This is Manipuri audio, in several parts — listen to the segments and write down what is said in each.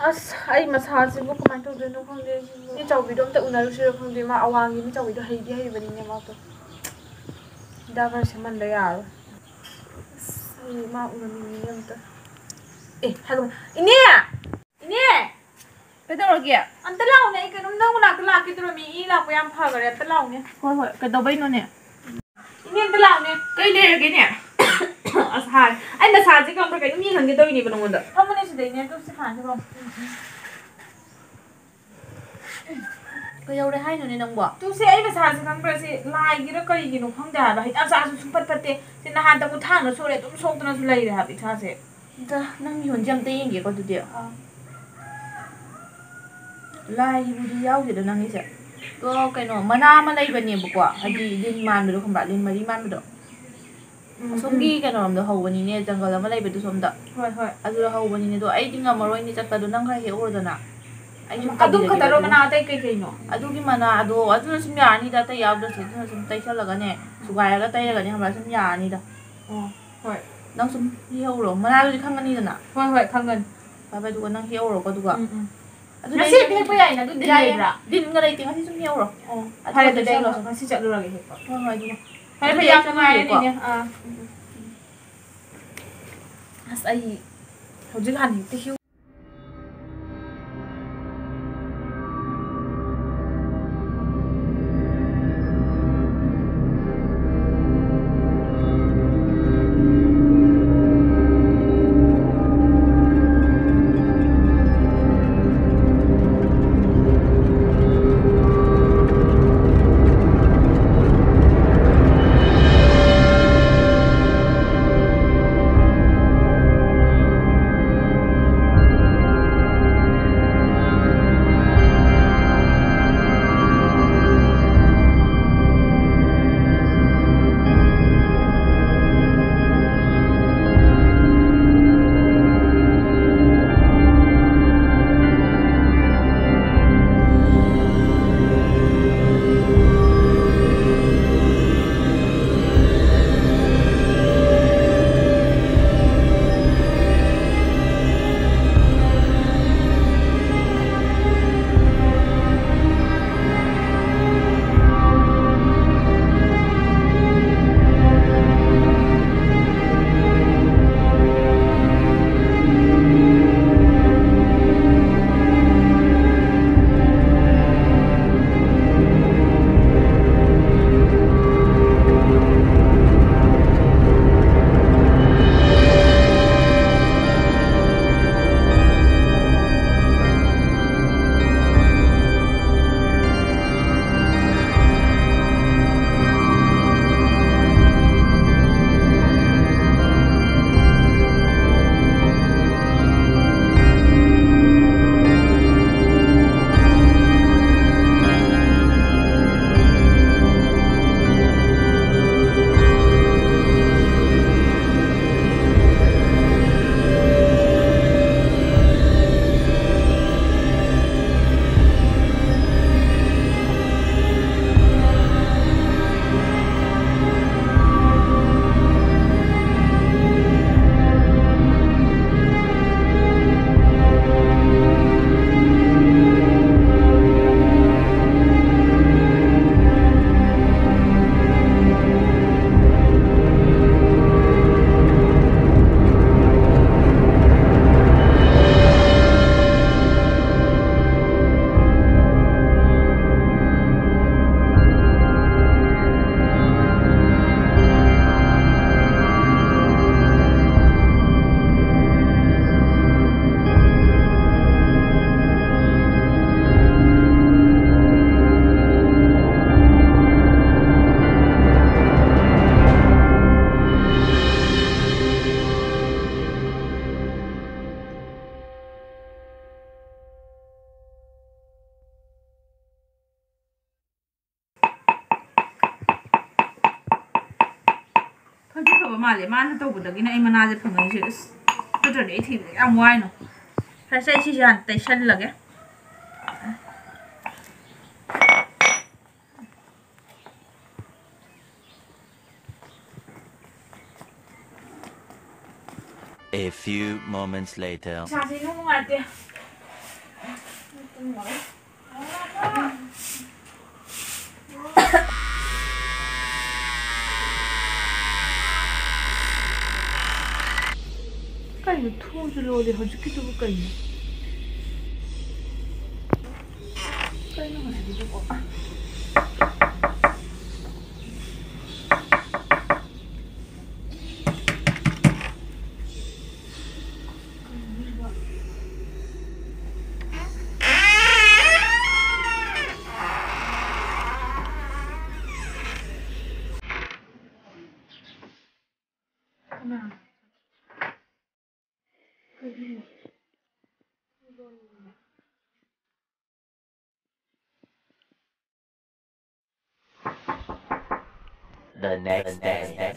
ꯑꯁ ꯑꯩ ꯃꯁꯥꯁꯤꯕꯨ ꯀꯃꯥꯏꯅ ꯇꯧꯗꯣꯏꯅꯣ ꯈꯪꯗꯦ ꯁꯤꯕꯨ ꯆꯧꯕꯤꯗꯣ ꯑꯝꯇ ꯎꯅꯔꯨꯁꯤꯔꯣ ꯈꯪꯗꯦ ꯃꯥ ꯑꯋꯥꯡꯒꯤ ꯃꯤ ꯆꯧꯕꯤꯗꯣ ꯍꯩꯕꯅꯤꯅꯦ ꯃꯥꯗꯣ ꯍꯤꯗꯥꯛ ꯈꯔ ꯁꯦꯝꯍꯟꯗ ꯌꯥꯔꯣꯏ ꯑꯁ ꯑꯩ ꯃꯥ ꯎꯅꯅꯤꯡꯉꯤꯅꯦ ꯑꯝꯇ ꯍꯥꯏꯕ ꯏꯅꯦ ꯏꯅꯦ ꯀꯩꯗꯧꯔꯒꯦ ꯑꯝꯇ ꯂꯥꯛꯎꯅꯦ ꯑꯩ ꯀꯩꯅꯣꯝ ꯅꯪ ꯃꯅꯥꯛꯇ ꯂꯥꯛꯀꯦ ꯇꯧꯔꯝꯃꯤ ꯏ ꯂꯥꯛꯄ ꯌꯥꯝ ꯐꯈꯔꯦ ꯑꯝꯇ ꯂꯥꯛꯎꯅꯦ ꯍꯣꯏ ꯀꯩꯗꯧꯕꯩꯅꯣꯅꯦ ꯏꯅꯦ ꯑꯝꯇ ꯂꯥꯛꯎꯅꯦ ꯀꯩ ꯂꯩꯔꯒꯦꯅꯦ ꯑꯁ ꯍꯥꯏ ꯑꯩ ꯅꯁꯥꯁꯦ ꯀꯝꯕ꯭ꯔꯥ ꯀꯩꯅꯣꯝ ꯌꯦꯡꯍꯟꯒꯦ ꯇꯧꯔꯤꯅꯦꯕ ꯅꯉꯣꯟꯗ ꯐꯝꯃꯨꯅꯦ ꯁꯤꯗꯩꯅꯦ ꯑꯗꯨ ꯁꯤ ꯐꯥꯟꯁꯤꯔꯣ ꯀꯩꯗꯧꯔꯦ ꯍꯥꯏꯅꯣꯅꯦ ꯅꯪꯕꯣ ꯇꯨꯁꯦ ꯑꯩ ꯃꯁꯥꯁꯦ ꯈꯪꯕ꯭ꯔꯥ ꯁꯤ ꯂꯥꯏꯒꯤꯔ ꯀꯔꯤꯒꯤꯅꯣ ꯈꯪꯗꯦ ꯍꯥꯏꯕ ꯍꯤꯗꯥꯛ ꯆꯥꯔꯁꯨ ꯁꯨꯡꯐꯠ ꯐꯠꯇꯦ ꯁꯤ ꯅꯍꯥꯟꯇꯕꯨ ꯊꯥꯡꯅ ꯁꯨꯔꯦ ꯑꯗꯨꯝ ꯁꯣꯛꯇꯅꯁꯨ ꯂꯩꯔꯦ ꯍꯥꯏꯕ ꯏꯁꯥꯁꯦ ꯅꯪ ꯃꯤꯍꯣꯟꯁꯦ ꯑꯝꯇ ꯌꯦꯡꯒꯦꯀꯣ ꯑꯗꯨꯗꯤ ꯂꯥꯏꯒꯤꯕꯨꯗꯤ ꯌꯥꯎꯗꯦꯗ ꯅꯪꯒꯤꯁꯦ ꯑꯗꯣ ꯀꯩꯅꯣ ꯃꯅꯥ ꯑꯃ ꯂꯩꯕꯅꯦꯕꯀꯣ ꯍꯥꯏꯗꯤ ꯂꯤꯟ ꯃꯥꯟꯕꯗꯣ ꯈꯪꯕ꯭ꯔꯥ ꯂꯤꯟ ꯃꯔꯤ ꯃꯥꯟꯕꯗꯣ ꯑꯁꯣꯝꯒꯤ ꯀꯩꯅꯣꯔꯣꯝꯗ ꯍꯧꯕꯅꯤꯅꯦ ꯖꯪꯒꯜ ꯑꯃ ꯂꯩꯕꯗꯣ ꯁꯣꯝꯗ ꯍꯣꯏ ꯑꯗꯨꯗ ꯍꯧꯕꯅꯤꯅꯦ ꯑꯗꯣ ꯑꯩꯗꯤ ꯉꯝꯃꯔꯣꯏꯅꯦ ꯆꯠꯄꯗꯣ ꯅꯪ ꯈꯔ ꯍꯦꯛꯎꯔꯣꯗꯅ ꯑꯩ ꯁꯨꯝ ꯑꯗꯨ ꯇꯧꯕꯤꯔꯒꯦꯕ ꯈꯛꯇꯔꯣ ꯃꯅꯥ ꯑꯇꯩ ꯀꯩꯀꯩꯅꯣ ꯑꯗꯨꯒꯤ ꯃꯅꯥꯗꯣ ꯑꯗꯨꯅ ꯁꯨꯝ ꯌꯥꯔꯅꯤꯗ ꯑꯇꯩ ꯌꯥꯎꯗ꯭ꯔꯁꯨ ꯑꯗꯨꯅ ꯁꯨꯝ ꯇꯩꯁꯜꯂꯒꯅꯦ ꯁꯨꯒꯥꯏꯔꯒ ꯇꯩꯔꯒꯅꯦ ꯈꯪꯕ꯭ꯔꯥ ꯁꯨꯝ ꯌꯥꯔꯅꯤꯗ ꯍꯣꯏ ꯅꯪ ꯁꯨꯝ ꯍꯦꯛꯍꯧꯔꯣ ꯃꯅꯥꯗꯨꯗꯤ ꯈꯪꯉꯅꯤꯗꯅ ꯍꯣꯏ ꯈꯪꯒꯅꯤ ꯐꯕ ꯑꯗꯨꯒ ꯅꯪ ꯍꯦꯛꯍꯧꯔꯣꯀꯣ ꯑꯗꯨꯒ ꯉꯁꯤ ꯍꯦꯛꯄ ꯌꯥꯏꯅ ꯑꯗꯨ ꯗꯤꯟ ꯂꯩꯕ꯭ꯔꯥ ꯗꯤꯟꯒ ꯂꯩꯇꯦ ꯉꯁꯤ ꯁꯨꯝ ꯍꯦꯛꯎꯔꯣ ꯐꯔꯦ ꯑꯗꯨꯗꯤ ꯑꯩ ꯉꯁꯤ ꯆꯠꯂꯨꯔꯒꯦ ꯍꯦꯛꯄ ꯍꯣꯏ ꯑꯗꯨꯒ ꯐꯔꯦ ꯌꯥꯝ ꯅꯨꯡꯉꯥꯏꯔꯦꯅꯦ ꯑꯁ ꯑꯩ ꯍꯧꯖꯤꯛ ꯍꯥꯟꯅ ꯍꯦꯛꯇ ꯍꯦꯛ ꯃꯥꯜꯂꯦ ꯃꯥꯅ ꯇꯧꯕꯗꯒꯤꯅ ꯑꯩ ꯃꯅꯥꯁꯦ ꯐꯪꯉꯛꯏꯁꯦ ꯑꯁ ꯅꯠꯇ꯭ꯔꯗꯤ ꯑꯩ ꯊꯤꯕꯗ ꯌꯥꯝ ꯋꯥꯏꯅꯣ ꯐꯔꯁ ꯑꯩ ꯁꯤꯁꯦ ꯍꯥꯟꯅ ꯇꯩꯁꯜꯂꯒꯦ A few moments later. ꯏꯁꯥꯁꯦ ꯅꯨꯡꯉꯥꯏꯇꯦ Kayno thuju lole hojukitubu kayno. Kayno hojukitubu. The next day.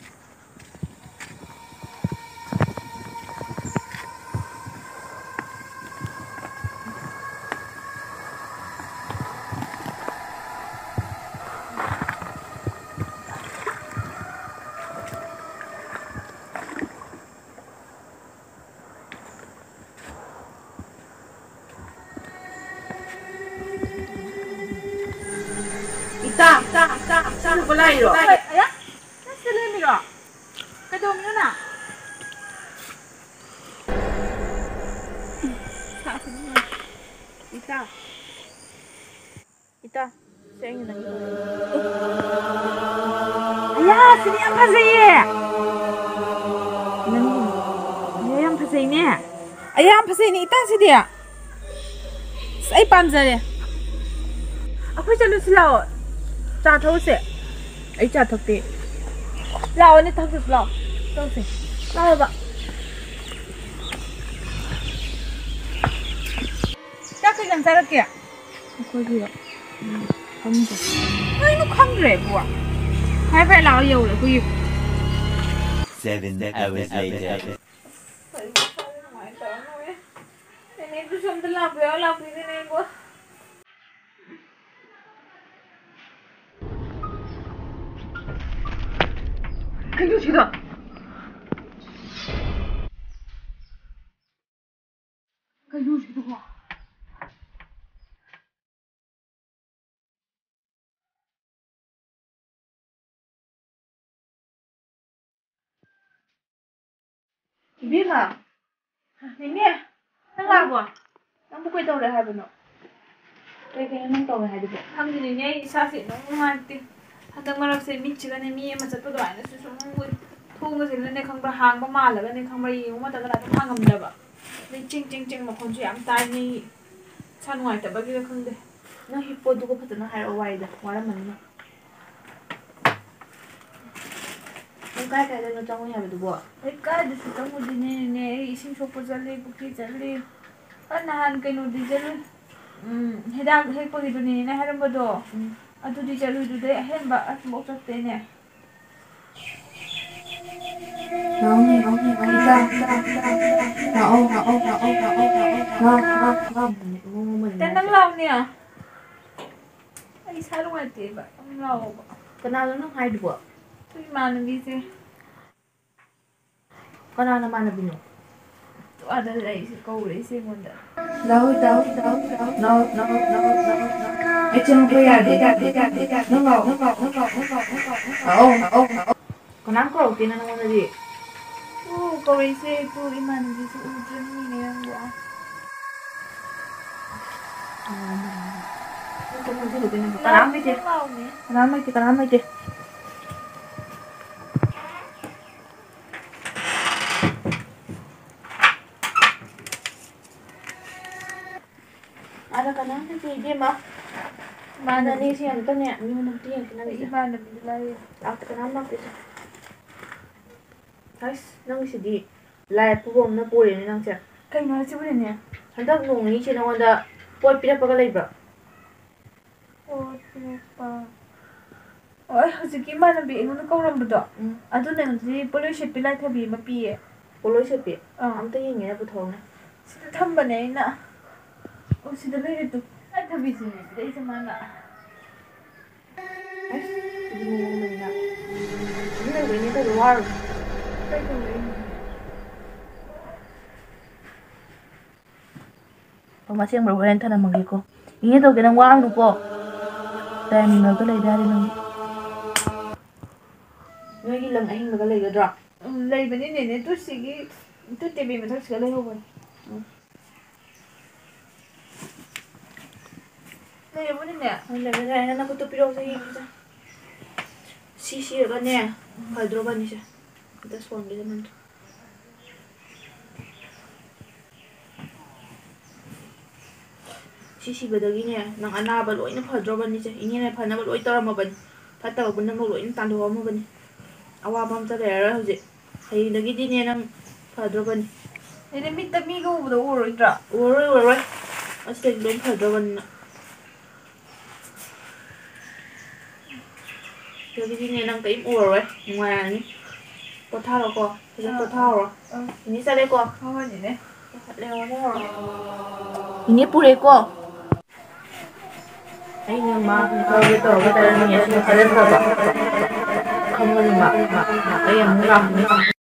Ano pala yun? Ayan? Nasila yung miro. Kadong nyo na. Ita. Ita. Sa inyo na ito. Ayan! Sini ang pasay eh! Ayan ang pasay niya. Ayan ang pasay ni Ita sini ah. Sa ay pamzari. Ako siya sila o. Cha thấu sẽ ấy cha thực tế lao anh ấy thấu được lao đâu sẽ lao rồi bạn chắc cái gần sao kìa có gì ạ không được ấy nó không rẻ quá hay phải lao nhiều rồi quý 7 hours later. Ini tuh sampai lao cái này quá cái gì đó cái gì đó biết mà này nè thằng làm à thằng bố quay tàu lại hai bên nọ cái thằng tàu lại hai bên thằng gì này sao xịn nó không ăn tiền thằng mà sẽ mít chưa này mi mà sẽ tôi đòi nó sẽ xuống vui thu cái gì lên đây không có hàng có mà là bên đây không bao mà tao lại hàng ngầm đập à nên chinh mà con chuyện tai ni sao ngoài tập bao nhiêu không đây nó hippo tôi có phải nó hay ở ngoài đây ngoài là mình cái nó trong nhà mình được cái được trong một đi nè sinh số của dân lên bukit dân lên anh hàng cái nó đi dân lên hay đang hay có gì đó nè hay làm bao đồ anh tôi đi chơi rồi đấy hết bà anh một chút tiền nè Ngon tên đang lâu nè anh sao lúc này tiền vậy đang lâu cái nào nó hay được ạ tôi mà làm gì chứ con nào mà làm gì nữa tôi ở đây câu đấy xem một đợt đâu no ấy chưa bây giờ đi nó vào còn nắm câu tiền nó là gì câu đấy xem tôi mà làm gì chứ chân này đang quá Kanam mấy chị ada kanam mấy chị đi mà đi xem cái nè như năm tiền cái này mà làm gì đây cái kanam nó cái thấy nó cái gì lại phụ bom nó bồi này năng chưa cái nói chứ bên nè hắn ta ngủ nghĩ chuyện nó đã bồi pira pakai lagi bro oi hꯧꯖꯤꯛꯀꯤ ꯏꯃꯥꯟꯅꯕꯤ ꯑꯩꯉꯣꯟꯗ ꯀꯧꯔꯝꯕꯗꯣ ꯑꯗꯨꯅꯗꯤ ꯄꯣꯂꯣꯏ ꯁꯦꯠꯄꯤ ꯂꯥꯏꯊꯕꯤ ꯑꯃ ꯄꯤꯌꯦ ꯄꯣꯂꯣꯏ ꯁꯦꯠꯄꯤ ꯑꯝꯇ ꯌꯦꯡꯒꯦꯅ ꯄꯨꯊꯣꯛꯅꯦ ꯁꯤꯗ ꯊꯝꯕꯅꯦ ꯑꯩꯅ ꯑꯣ ꯁꯤꯗ ꯂꯩꯔꯦ ꯇꯨ ꯂꯥꯏꯊꯕꯤꯁꯤꯅꯦ ꯁꯤꯗꯩꯁꯦ ꯃꯥꯅ ꯑꯁ ꯁꯤꯗꯤ ꯃꯑꯣꯡꯅꯤꯅ ꯑꯗꯨ ꯂꯩꯕꯩꯅꯦ ꯇꯧꯕ ꯋꯥꯔꯨ ꯀꯩ ꯇꯧꯔꯛꯏꯅꯣ ꯑꯁꯦꯡꯕ ꯍꯣꯔꯦꯟ ꯊꯅꯝꯃꯒꯦꯀꯣ ꯏꯅꯦ ꯇꯧꯒꯦ ꯅꯪ ꯋꯥꯡꯅꯨꯀꯣ ꯇꯥꯏꯝ ꯃꯔꯛꯇ ꯂꯩꯕ ꯌꯥꯗꯦ ꯅꯪ ꯅꯣꯏꯒꯤ ꯂꯪ ꯑꯍꯤꯡꯕꯒ ꯂꯩꯒꯗ꯭ꯔꯣ ꯂꯩꯕꯅꯤ ꯅꯦꯅꯦ ꯇꯨꯠꯁꯤꯒꯤ ꯇꯨꯠ ꯇꯦꯕꯤ ꯃꯊꯛꯁꯤꯒ ꯂꯩꯍꯧꯕꯅꯤ ꯂꯩꯔꯕꯅꯤꯅꯦ ꯂꯩꯕ ꯌꯥꯏ ꯅꯪ ꯈꯨꯠꯇꯣ ꯄꯤꯔꯛꯑꯣ ꯌꯦꯡꯒꯦ ꯁꯤ ꯁꯤꯔꯒꯅꯦ ꯐꯗ꯭ꯔꯣꯕꯅꯤꯁꯦ ꯑꯝꯇ ꯁꯣꯟꯒꯦꯁꯦ ꯅꯪꯗꯣ ꯁꯤ ꯁꯤꯕꯗꯒꯤꯅꯦ ꯅꯪ ꯑꯅꯥꯕ ꯂꯣꯏꯅ ꯐꯗ꯭ꯔꯣꯕꯅꯤꯁꯦ ꯏꯅꯦꯅ ꯐꯅꯕ ꯂꯣꯏ ꯇꯧꯔꯝꯃꯕꯅꯤ ꯐꯠꯇꯕ ꯄꯨꯝꯅꯃꯛ ꯂꯣꯏꯅ ꯇꯥꯟꯊꯣꯛꯑꯝꯃꯕꯅꯤ ꯑꯋꯥꯕ ꯑꯝꯇ ꯂꯩꯔꯔꯣꯏ ꯍꯧꯖꯤꯛ ꯍꯌꯦꯡꯗꯒꯤꯗꯤꯅꯦ ꯅꯪ ꯐꯗ꯭ꯔꯣꯕꯅꯤ ꯅꯦꯅꯦ ꯃꯤꯠꯇ ꯃꯤꯒ ꯎꯕꯗꯣ ꯎꯔꯣꯏꯗ꯭ꯔꯥ ꯎꯔꯔꯣꯏ ꯑꯁꯤꯗꯒꯤ ꯂꯣꯏ ꯐꯗ꯭ꯔꯣꯕꯅꯤꯅ ꯑꯗꯨꯗꯒꯤꯗꯤꯅꯦ ꯅꯪ ꯀꯔꯤꯝ ꯎꯔꯔꯣꯏ ꯅꯨꯡꯉꯥꯏꯔꯅꯤ ꯄꯣꯊꯥꯔꯣꯀꯣ ꯐꯖꯅ ꯄꯣꯊꯥꯍꯧꯔꯣ ꯏꯅꯦ ꯆꯠꯂꯦꯀꯣ ꯍꯣꯏ ꯍꯣꯏ ꯅꯦꯅꯦ ꯂꯩꯍꯧꯔꯣ ꯏꯅꯦ ꯄꯨꯔꯦꯀꯣ ꯑꯩꯅ ꯃꯥ ꯇꯧꯒꯦ ꯇꯧꯔꯒ ꯇꯥꯔꯅꯤ ꯑꯁꯤꯅ ꯈꯔ ꯐꯕ ꯈꯪꯒꯅꯤ ꯃꯥ ꯑꯩ ꯑꯃꯨꯛ ꯂꯥꯛꯀꯅꯤ